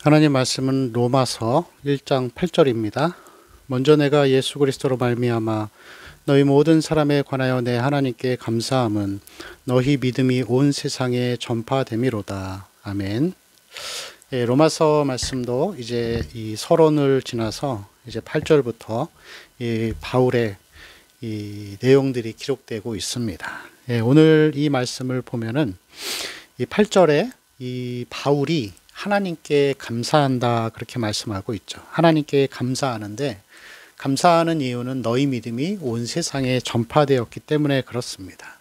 하나님 말씀은 로마서 1장 8절입니다. 먼저 내가 예수 그리스도로 말미암아 너희 모든 사람에 관하여 내 하나님께 감사함은 너희 믿음이 온 세상에 전파됨이로다. 아멘. 예, 로마서 말씀도 이제 이 서론을 지나서 이제 8절부터 이 바울의 이 내용들이 기록되고 있습니다. 예, 오늘 이 말씀을 보면은 이 8절에 이 바울이 하나님께 감사한다 그렇게 말씀하고 있죠. 하나님께 감사하는데 감사하는 이유는 너희 믿음이 온 세상에 전파되었기 때문에 그렇습니다.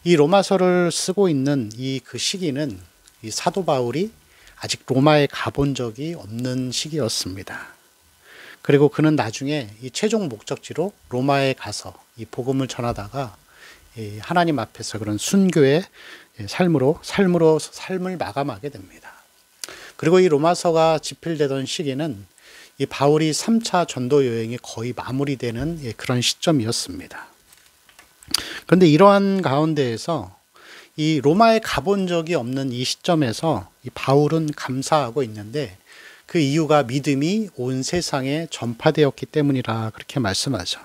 이 로마서를 쓰고 있는 이 그 시기는 이 사도 바울이 아직 로마에 가본 적이 없는 시기였습니다. 그리고 그는 나중에 이 최종 목적지로 로마에 가서 이 복음을 전하다가 이 하나님 앞에서 그런 순교의 삶을 마감하게 됩니다. 그리고 이 로마서가 집필되던 시기는 이 바울이 3차 전도 여행이 거의 마무리되는 그런 시점이었습니다. 그런데 이러한 가운데에서 이 로마에 가본 적이 없는 이 시점에서 이 바울은 감사하고 있는데 그 이유가 믿음이 온 세상에 전파되었기 때문이라 그렇게 말씀하죠.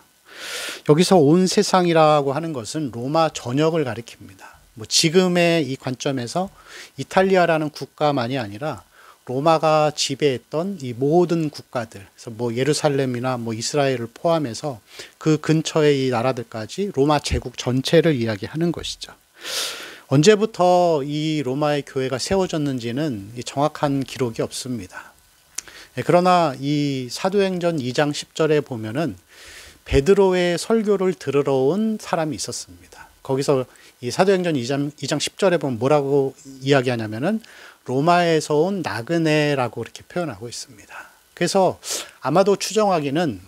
여기서 온 세상이라고 하는 것은 로마 전역을 가리킵니다. 뭐 지금의 이 관점에서 이탈리아라는 국가만이 아니라 로마가 지배했던 이 모든 국가들, 그래서 뭐 예루살렘이나 뭐 이스라엘을 포함해서 그 근처의 이 나라들까지 로마 제국 전체를 이야기하는 것이죠. 언제부터 이 로마의 교회가 세워졌는지는 정확한 기록이 없습니다. 그러나 이 사도행전 2장 10절에 보면은 베드로의 설교를 들으러 온 사람이 있었습니다. 거기서 이 사도행전 2장 10절에 보면 뭐라고 이야기하냐면은 로마에서 온 나그네라고 이렇게 표현하고 있습니다. 그래서 아마도 추정하기는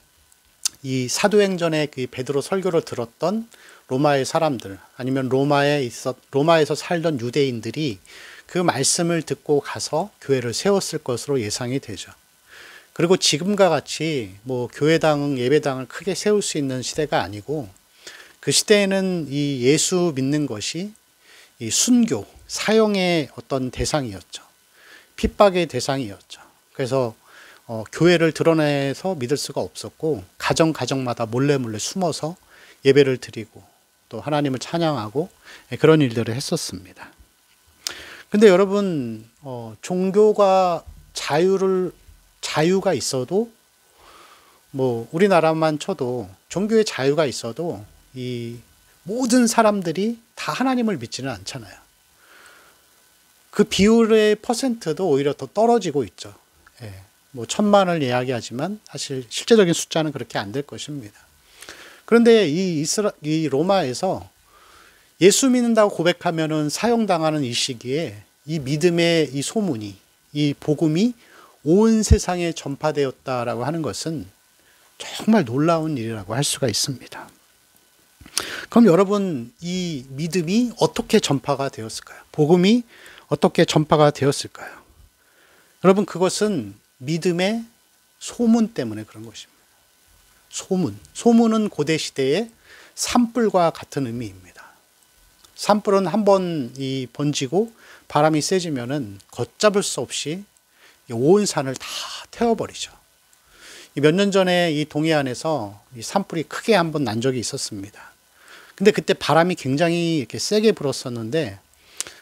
이 사도행전에 그 베드로 설교를 들었던 로마의 사람들 아니면 로마에서 살던 유대인들이 그 말씀을 듣고 가서 교회를 세웠을 것으로 예상이 되죠. 그리고 지금과 같이 뭐 교회당, 예배당을 크게 세울 수 있는 시대가 아니고 그 시대에는 이 예수 믿는 것이 이 순교, 사형의 어떤 대상이었죠. 핍박의 대상이었죠. 그래서 교회를 드러내서 믿을 수가 없었고 가정마다 몰래 숨어서 예배를 드리고 또 하나님을 찬양하고 그런 일들을 했었습니다. 근데 여러분 종교가 자유가 있어도 뭐 우리나라만 쳐도 종교의 자유가 있어도 이 모든 사람들이 다 하나님을 믿지는 않잖아요. 그 비율의 퍼센트도 오히려 더 떨어지고 있죠. 예, 뭐 1,000만을 이야기하지만 사실 실제적인 숫자는 그렇게 안 될 것입니다. 그런데 이 로마에서 예수 믿는다고 고백하면은 사형당하는 이 시기에 이 믿음의 이 소문이, 이 복음이 온 세상에 전파되었다라고 하는 것은 정말 놀라운 일이라고 할 수가 있습니다. 그럼 여러분, 이 믿음이 어떻게 전파가 되었을까요? 복음이 어떻게 전파가 되었을까요? 여러분, 그것은 믿음의 소문 때문에 그런 것입니다. 소문은 고대 시대의 산불과 같은 의미입니다. 산불은 한번 번지고 바람이 세지면은 걷잡을 수 없이 온 산을 다 태워버리죠. 몇 년 전에 이 동해안에서 이 산불이 크게 한번 난 적이 있었습니다. 근데 그때 바람이 굉장히 이렇게 세게 불었었는데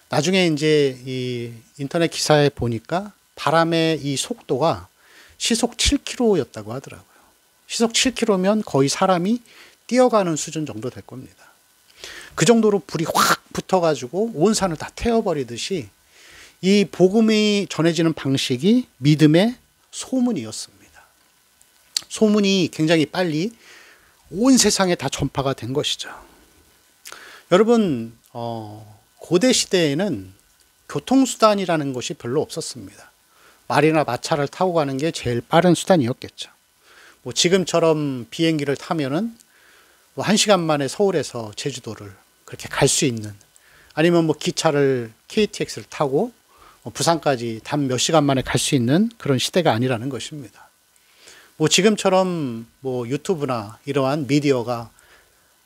나중에 이제 이 인터넷 기사에 보니까 바람의 이 속도가 시속 7km였다고 하더라고요. 시속 7km면 거의 사람이 뛰어가는 수준 정도 될 겁니다. 그 정도로 불이 확 붙어가지고 온 산을 다 태워버리듯이 이 복음이 전해지는 방식이 믿음의 소문이었습니다. 소문이 굉장히 빨리 온 세상에 다 전파가 된 것이죠. 여러분, 고대 시대에는 교통수단이라는 것이 별로 없었습니다. 말이나 마차를 타고 가는 게 제일 빠른 수단이었겠죠. 뭐 지금처럼 비행기를 타면은 뭐 1시간 만에 서울에서 제주도를 그렇게 갈 수 있는, 아니면 뭐 기차를 KTX를 타고 부산까지 단 몇 시간 만에 갈 수 있는 그런 시대가 아니라는 것입니다. 뭐 지금처럼 뭐 유튜브나 이러한 미디어가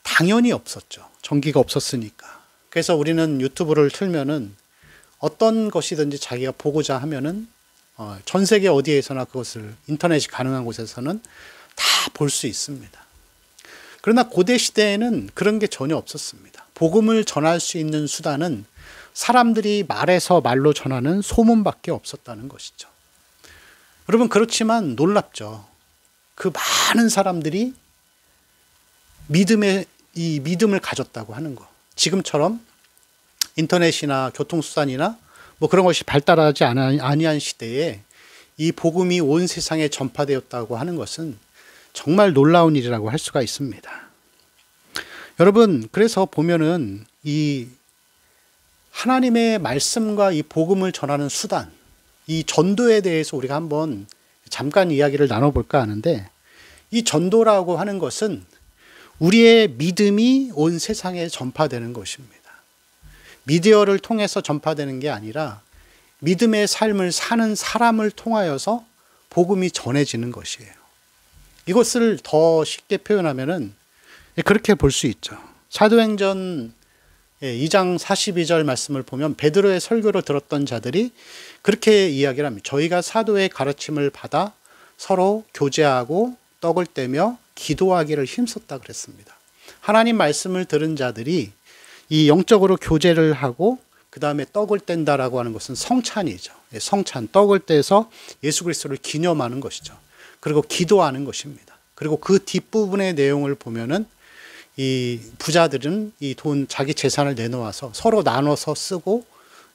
당연히 없었죠. 전기가 없었으니까. 그래서 우리는 유튜브를 틀면은 어떤 것이든지 자기가 보고자 하면은 전 세계 어디에서나 그것을 인터넷이 가능한 곳에서는 다 볼 수 있습니다. 그러나 고대 시대에는 그런 게 전혀 없었습니다. 복음을 전할 수 있는 수단은 사람들이 말에서 말로 전하는 소문밖에 없었다는 것이죠. 여러분, 그렇지만 놀랍죠. 그 많은 사람들이 이 믿음을 가졌다고 하는 거. 지금처럼 인터넷이나 교통수단이나 뭐 그런 것이 발달하지 아니한 시대에 이 복음이 온 세상에 전파되었다고 하는 것은 정말 놀라운 일이라고 할 수가 있습니다. 여러분, 그래서 보면은 이 하나님의 말씀과 이 복음을 전하는 수단, 이 전도에 대해서 우리가 한번 잠깐 이야기를 나눠볼까 하는데, 이 전도라고 하는 것은 우리의 믿음이 온 세상에 전파되는 것입니다. 미디어를 통해서 전파되는 게 아니라 믿음의 삶을 사는 사람을 통하여서 복음이 전해지는 것이에요. 이것을 더 쉽게 표현하면은 그렇게 볼 수 있죠. 사도행전 2장 42절 말씀을 보면 베드로의 설교를 들었던 자들이 그렇게 이야기를 합니다. 저희가 사도의 가르침을 받아 서로 교제하고 떡을 떼며 기도하기를 힘썼다 그랬습니다. 하나님 말씀을 들은 자들이 이 영적으로 교제를 하고 그 다음에 떡을 뗀다라고 하는 것은 성찬이죠. 성찬, 떡을 떼서 예수 그리스도를 기념하는 것이죠. 그리고 기도하는 것입니다. 그리고 그 뒷부분의 내용을 보면은 이 부자들은 이 돈, 자기 재산을 내놓아서 서로 나눠서 쓰고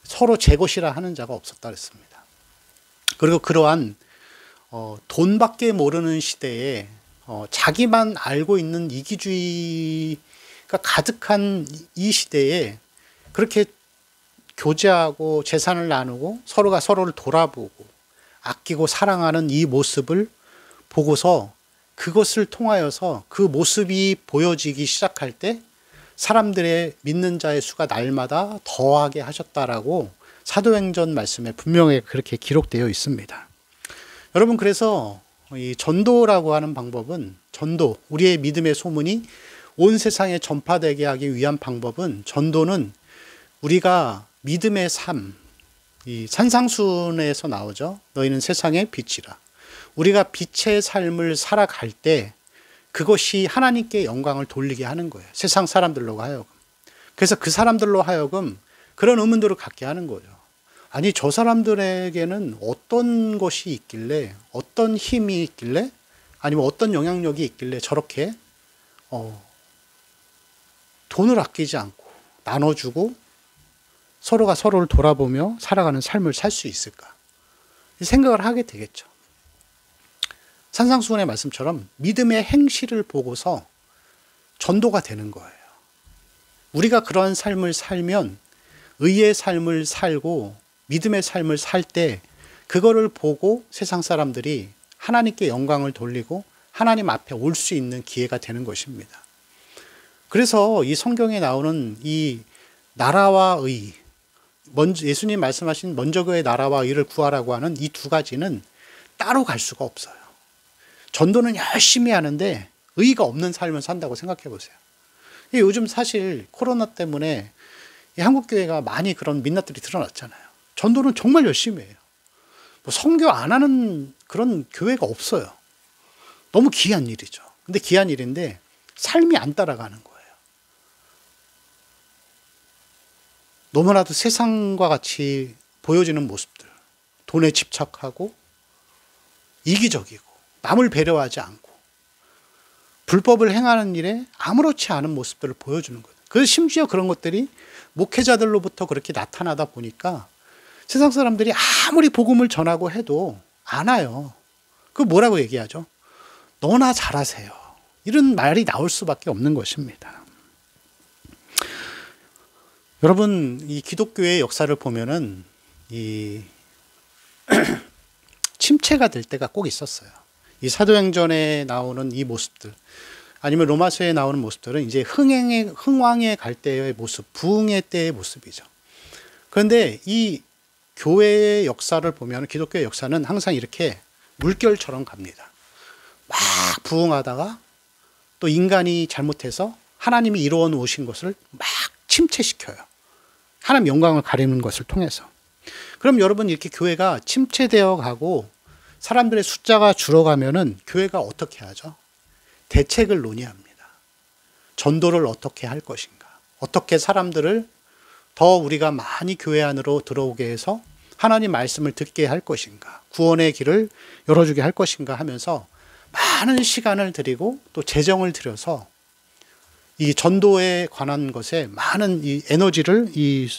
서로 제 것이라 하는 자가 없었다 그랬습니다. 그리고 그러한 돈밖에 모르는 시대에 자기만 알고 있는 이기주의가 가득한 이 시대에 그렇게 교제하고 재산을 나누고 서로가 서로를 돌아보고 아끼고 사랑하는 이 모습을 보고서 그것을 통하여서 그 모습이 보여지기 시작할 때 사람들의 믿는 자의 수가 날마다 더하게 하셨다라고 사도행전 말씀에 분명히 그렇게 기록되어 있습니다. 여러분, 그래서 이 전도라고 하는 방법은 전도, 우리의 믿음의 소문이 온 세상에 전파되게 하기 위한 방법은 전도는 우리가 믿음의 삶, 이 산상순에서 나오죠. 너희는 세상의 빛이라. 우리가 빛의 삶을 살아갈 때 그것이 하나님께 영광을 돌리게 하는 거예요. 세상 사람들로 하여금. 그래서 그 사람들로 하여금 그런 의문들을 갖게 하는 거죠. 아니, 저 사람들에게는 어떤 것이 있길래, 어떤 힘이 있길래, 아니면 어떤 영향력이 있길래 저렇게 돈을 아끼지 않고 나눠주고 서로가 서로를 돌아보며 살아가는 삶을 살 수 있을까? 생각을 하게 되겠죠. 산상수훈의 말씀처럼 믿음의 행실을 보고서 전도가 되는 거예요. 우리가 그러한 삶을 살면 의의 삶을 살고 믿음의 삶을 살 때 그거를 보고 세상 사람들이 하나님께 영광을 돌리고 하나님 앞에 올 수 있는 기회가 되는 것입니다. 그래서 이 성경에 나오는 이 나라와 의, 예수님 말씀하신 먼저 그의 나라와 의를 구하라고 하는 이 두 가지는 따로 갈 수가 없어요. 전도는 열심히 하는데 의의가 없는 삶을 산다고 생각해 보세요. 요즘 사실 코로나 때문에 한국교회가 많이 그런 민낯들이 드러났잖아요. 전도는 정말 열심히 해요. 뭐 선교 안 하는 그런 교회가 없어요. 너무 귀한 일이죠. 근데 귀한 일인데 삶이 안 따라가는 거예요. 너무나도 세상과 같이 보여지는 모습들, 돈에 집착하고 이기적이고 남을 배려하지 않고 불법을 행하는 일에 아무렇지 않은 모습들을 보여주는 거예요. 그래서 심지어 그런 것들이 목회자들로부터 그렇게 나타나다 보니까 세상 사람들이 아무리 복음을 전하고 해도 안 와요. 그 뭐라고 얘기하죠? 너나 잘하세요. 이런 말이 나올 수밖에 없는 것입니다. 여러분, 이 기독교의 역사를 보면은 이 침체가 될 때가 꼭 있었어요. 이 사도행전에 나오는 이 모습들, 아니면 로마서에 나오는 모습들은 이제 흥왕에 갈 때의 모습, 부흥의 때의 모습이죠. 그런데 이 교회의 역사를 보면 기독교의 역사는 항상 이렇게 물결처럼 갑니다. 막 부흥하다가 또 인간이 잘못해서 하나님이 이루어 놓으신 것을 막 침체시켜요. 하나님 영광을 가리는 것을 통해서. 그럼 여러분 이렇게 교회가 침체되어 가고 사람들의 숫자가 줄어가면은 교회가 어떻게 하죠? 대책을 논의합니다. 전도를 어떻게 할 것인가? 어떻게 사람들을 더 우리가 많이 교회 안으로 들어오게 해서 하나님 말씀을 듣게 할 것인가? 구원의 길을 열어주게 할 것인가 하면서 많은 시간을 들이고 또 재정을 들여서 이 전도에 관한 것에 많은 이 에너지를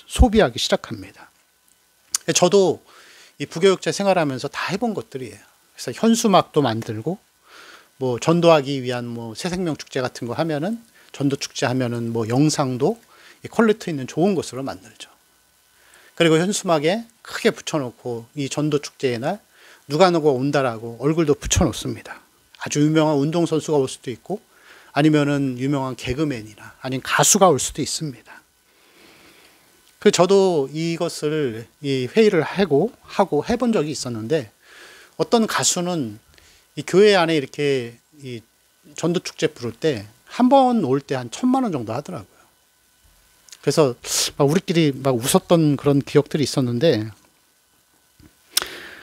소비하기 시작합니다. 저도 이 부교육자 생활하면서 다 해본 것들이에요. 그래서 현수막도 만들고 뭐 전도하기 위한 뭐 새생명 축제 같은 거 하면은 전도 축제 하면은 뭐 영상도 퀄리티 있는 좋은 것으로 만들죠. 그리고 현수막에 크게 붙여놓고 이 전도 축제의 날 누가 온다라고 얼굴도 붙여놓습니다. 아주 유명한 운동선수가 올 수도 있고 아니면은 유명한 개그맨이나 아니면 가수가 올 수도 있습니다. 저도 이것을 이 회의를 하고 해본 적이 있었는데 어떤 가수는 이 교회 안에 이렇게 이 전도 축제 부를 때 한 번 올 때 한 1,000만 원 정도 하더라고요. 그래서 막 우리끼리 막 웃었던 그런 기억들이 있었는데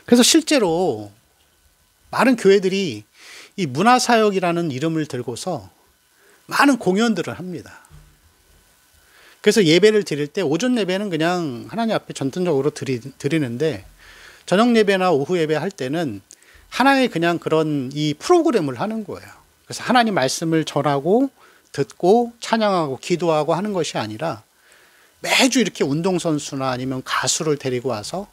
그래서 실제로 많은 교회들이 이 문화사역이라는 이름을 들고서 많은 공연들을 합니다. 그래서 예배를 드릴 때 오전 예배는 그냥 하나님 앞에 전통적으로 드리는데 저녁 예배나 오후 예배 할 때는 하나의 그냥 그런 이 프로그램을 하는 거예요. 그래서 하나님 말씀을 전하고 듣고 찬양하고 기도하고 하는 것이 아니라 매주 이렇게 운동선수나 아니면 가수를 데리고 와서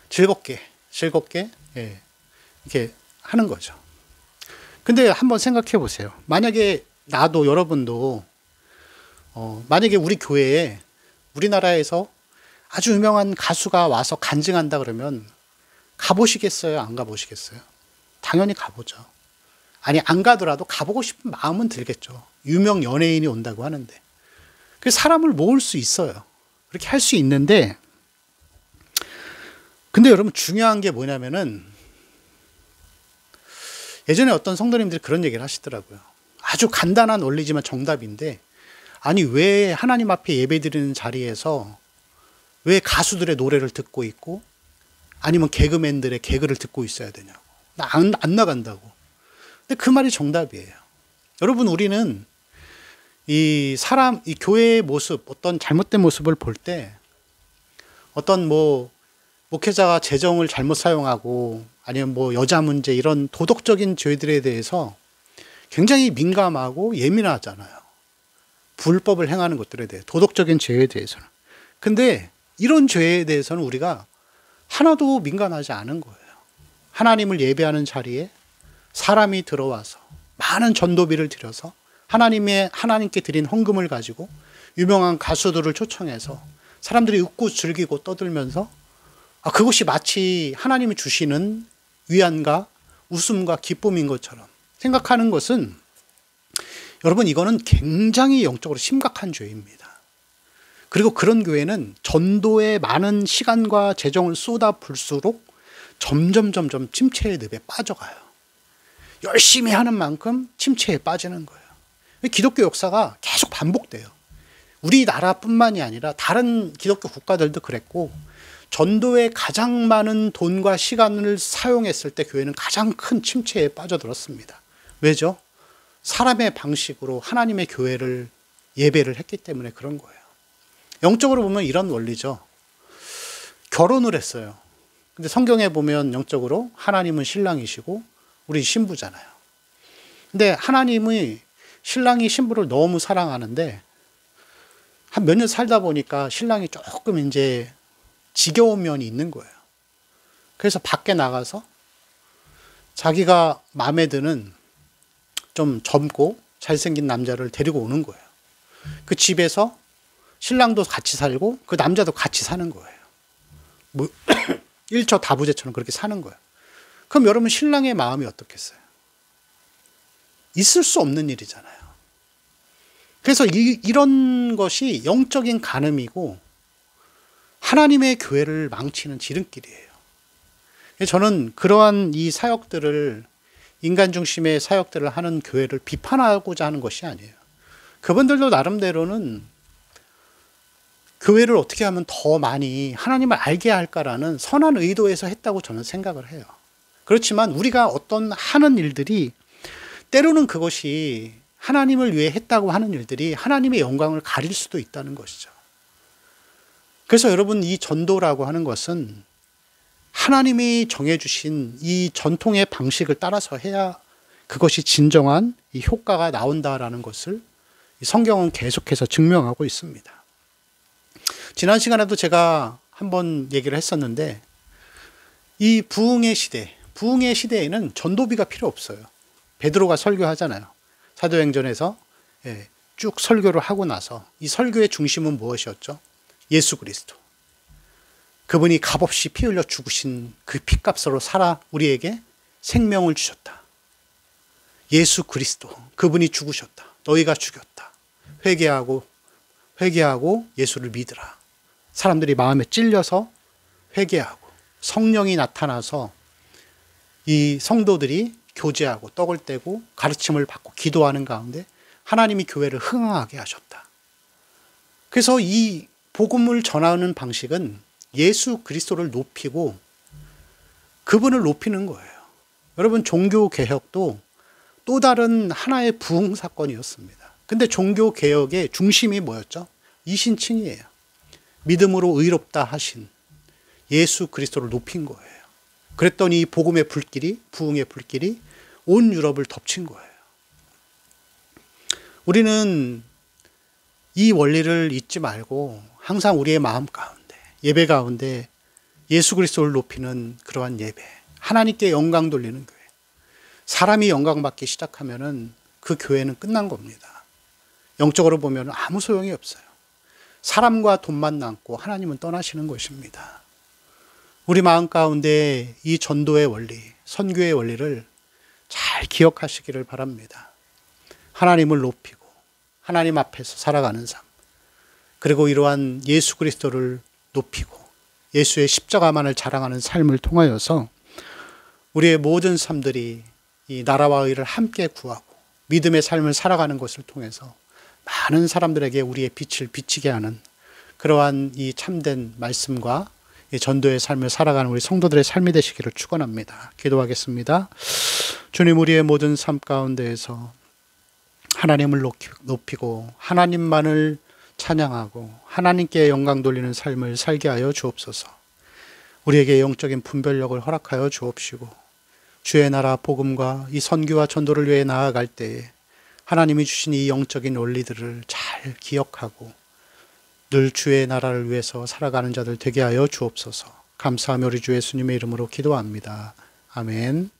즐겁게 이렇게 하는 거죠. 근데 한번 생각해 보세요. 만약에 나도 여러분도 만약에 우리 교회에 우리나라에서 아주 유명한 가수가 와서 간증한다 그러면 가보시겠어요? 안 가보시겠어요? 당연히 가보죠. 아니 안 가더라도 가보고 싶은 마음은 들겠죠. 유명 연예인이 온다고 하는데. 그래서 사람을 모을 수 있어요. 그렇게 할 수 있는데 근데 여러분 중요한 게 뭐냐면은 예전에 어떤 성도님들이 그런 얘기를 하시더라고요. 아주 간단한 원리지만 정답인데 아니 왜 하나님 앞에 예배드리는 자리에서 왜 가수들의 노래를 듣고 있고 아니면 개그맨들의 개그를 듣고 있어야 되냐고. 나 안 나간다고. 근데 그 말이 정답이에요. 여러분 우리는 이 교회의 모습, 어떤 잘못된 모습을 볼 때 어떤 뭐 목회자가 재정을 잘못 사용하고 아니면 뭐 여자 문제 이런 도덕적인 죄들에 대해서 굉장히 민감하고 예민하잖아요. 불법을 행하는 것들에 대해 도덕적인 죄에 대해서는. 근데 이런 죄에 대해서는 우리가 하나도 민감하지 않은 거예요. 하나님을 예배하는 자리에 사람이 들어와서 많은 전도비를 들여서 하나님께 드린 헌금을 가지고 유명한 가수들을 초청해서 사람들이 웃고 즐기고 떠들면서 그것이 마치 하나님이 주시는 위안과 웃음과 기쁨인 것처럼 생각하는 것은 여러분 이거는 굉장히 영적으로 심각한 죄입니다. 그리고 그런 교회는 전도에 많은 시간과 재정을 쏟아부을수록 점점 침체의 늪에 빠져가요. 열심히 하는 만큼 침체에 빠지는 거예요. 기독교 역사가 계속 반복돼요. 우리나라뿐만이 아니라 다른 기독교 국가들도 그랬고 전도에 가장 많은 돈과 시간을 사용했을 때 교회는 가장 큰 침체에 빠져들었습니다. 왜죠? 사람의 방식으로 하나님의 교회를 예배를 했기 때문에 그런 거예요. 영적으로 보면 이런 원리죠. 결혼을 했어요. 근데 성경에 보면 영적으로 하나님은 신랑이시고 우리 신부잖아요. 근데 하나님이 신랑이 신부를 너무 사랑하는데 한 몇 년 살다 보니까 신랑이 조금 이제 지겨운 면이 있는 거예요. 그래서 밖에 나가서 자기가 마음에 드는 좀 젊고 잘생긴 남자를 데리고 오는 거예요. 그 집에서 신랑도 같이 살고 그 남자도 같이 사는 거예요. 뭐 일처다부제처럼 그렇게 사는 거예요. 그럼 여러분 신랑의 마음이 어떻겠어요? 있을 수 없는 일이잖아요. 그래서 이런 것이 영적인 간음이고 하나님의 교회를 망치는 지름길이에요. 저는 그러한 이 사역들을 인간 중심의 사역들을 하는 교회를 비판하고자 하는 것이 아니에요. 그분들도 나름대로는 교회를 어떻게 하면 더 많이 하나님을 알게 할까라는 선한 의도에서 했다고 저는 생각을 해요. 그렇지만 우리가 어떤 하는 일들이 때로는 그것이 하나님을 위해 했다고 하는 일들이 하나님의 영광을 가릴 수도 있다는 것이죠. 그래서 여러분, 이 전도라고 하는 것은 하나님이 정해주신 이 전통의 방식을 따라서 해야 그것이 진정한 이 효과가 나온다라는 것을 성경은 계속해서 증명하고 있습니다. 지난 시간에도 제가 한번 얘기를 했었는데, 이 부흥의 시대에는 전도비가 필요 없어요. 베드로가 설교하잖아요. 사도행전에서 쭉 설교를 하고 나서 이 설교의 중심은 무엇이었죠? 예수 그리스도. 그분이 값없이 피 흘려 죽으신 그 피값으로 살아 우리에게 생명을 주셨다. 예수 그리스도, 그분이 죽으셨다. 너희가 죽였다. 회개하고 예수를 믿으라. 사람들이 마음에 찔려서 회개하고 성령이 나타나서 이 성도들이 교제하고 떡을 떼고 가르침을 받고 기도하는 가운데 하나님이 교회를 흥황하게 하셨다. 그래서 이 복음을 전하는 방식은 예수 그리스도를 높이고 그분을 높이는 거예요. 여러분, 종교개혁도 또 다른 하나의 부흥 사건이었습니다. 근데 종교개혁의 중심이 뭐였죠? 이신칭이에요. 믿음으로 의롭다 하신 예수 그리스도를 높인 거예요. 그랬더니 이 복음의 불길이, 부흥의 불길이 온 유럽을 덮친 거예요. 우리는 이 원리를 잊지 말고 항상 우리의 마음 가운데, 예배 가운데 예수 그리스도를 높이는 그러한 예배, 하나님께 영광 돌리는 교회. 사람이 영광받기 시작하면은 그 교회는 끝난 겁니다. 영적으로 보면 아무 소용이 없어요. 사람과 돈만 남고 하나님은 떠나시는 것입니다. 우리 마음 가운데 이 전도의 원리, 선교의 원리를 잘 기억하시기를 바랍니다. 하나님을 높이고 하나님 앞에서 살아가는 삶, 그리고 이러한 예수 그리스도를 높이고 예수의 십자가만을 자랑하는 삶을 통하여서 우리의 모든 삶들이 이 나라와 의를 함께 구하고 믿음의 삶을 살아가는 것을 통해서 많은 사람들에게 우리의 빛을 비치게 하는 그러한 이 참된 말씀과 이 전도의 삶을 살아가는 우리 성도들의 삶이 되시기를 축원합니다. 기도하겠습니다. 주님, 우리의 모든 삶 가운데에서 하나님을 높이고 하나님만을 찬양하고 하나님께 영광 돌리는 삶을 살게 하여 주옵소서. 우리에게 영적인 분별력을 허락하여 주옵시고 주의 나라 복음과 이 선교와 전도를 위해 나아갈 때에 하나님이 주신 이 영적인 원리들을 잘 기억하고 늘 주의 나라를 위해서 살아가는 자들 되게 하여 주옵소서. 감사하며 우리 주 예수님의 이름으로 기도합니다. 아멘.